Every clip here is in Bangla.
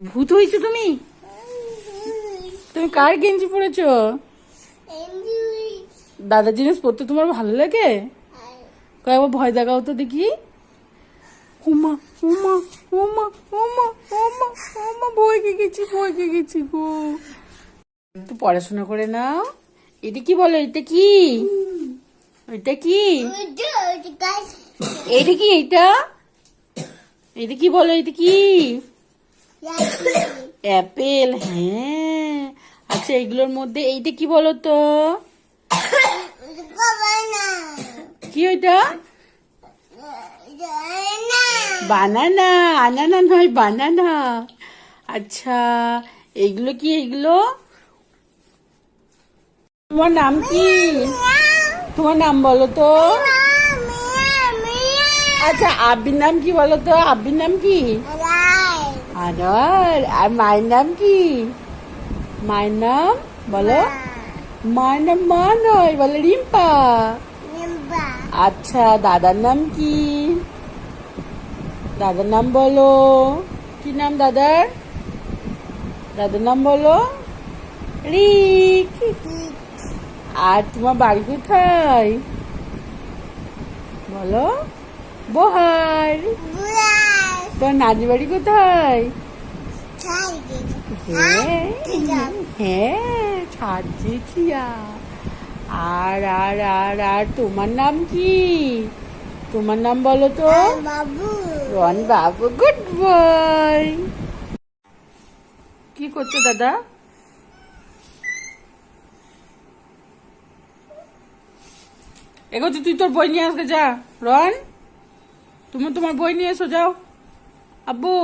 ভূত হয়েছো তুমি? তুমি কার গেঞ্জি পরেছো? দাদা জিনিস পরতে তোমার ভালো লাগে? কয়েকবার ভয় দেখাও তো দেখি। উমা উমা উমা উমা উমা উমা ভয় গেছি গো। একটু পড়াশোনা করে নাও। এটা কি বলো? এটা কি? এটা কি? এটা কি? এটা এটা কি বলো? এটা কি? অ্যাপেল। হ্যাঁ, আচ্ছা এগুলোর মধ্যে এইটা কি বলো তো? কি ওইটা? বানানা। আনানা নয়, বানানা। আচ্ছা এইগুলো কি? এইগুলো তোমার নাম কি? তোমার নাম বলো তো। আচ্ছা আব্বির নাম কি বলো তো? আব্বির নাম কি? আনার। আর মায়ের নাম কি? মায়ের নাম বলো। মায়ের নাম মা নয়, বলো রিম্পা। আচ্ছা দাদার নাম কি? দাদার নাম বলো। কি নাম দাদার? দাদার নাম বলো। রিক। আর তোমার বাড়ি কোথায় বলো? বহার। তোমার নানি বাড়ি কোথায়? হ্যাঁ হ্যাঁ, ছাড়ছি। আর আর আর আর তোমার নাম কি? তোমার নাম বলো তো। রন বাবু। Good boy. কি করছো দাদা? এগোচ্ছি, তুই তোর বই নিয়ে আসবে যা। রন, তুমি তোমার বই নিয়ে এসো, যাও। আব্বু,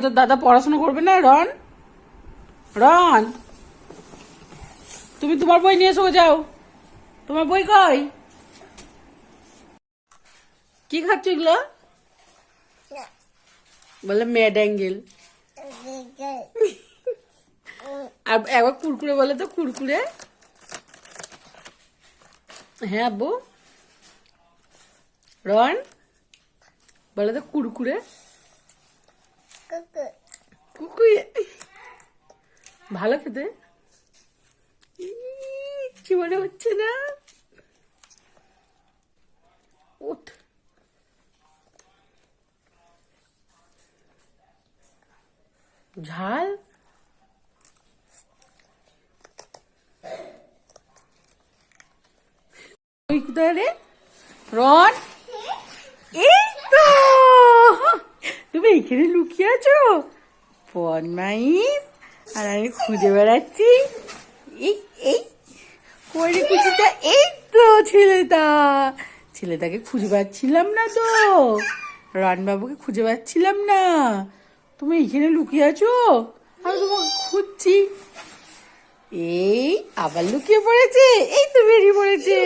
তোর দাদা পড়াশোনা করবে না? রন, রন, তুমি তোমার বই নিয়ে এসো, যাও। তোমার বই কই? কি খাচ্ছ এগুলো? বলে ম্যাড অ্যাঙ্গেল। আর একবার কুরকুরে বলে তো, কুরকুরে। হ্যাঁ আব্বু। রন বলে তো কুরকুরে। কুকুরে ভালো খেতে। কি মনে হচ্ছে না? উঠ। ঝাল। ওই কোথায় রে? রন, এই তো তুমি এখানে লুকিয়ে আছো। বদমাইশ। আর আমি খুঁজে বেড়াচ্ছি। এই এই কই খুঁজিটা? এই তো ছেলেটাকে খুঁজে পাচ্ছিলাম না তো। রনবাবুকে খুঁজে পাচ্ছিলাম না। তুমি এখানে লুকিয়ে আছো, আমি তোমাকে খুঁজছি। এই আবার লুকিয়ে পড়েছে। এই তো বেরিয়ে পড়েছে।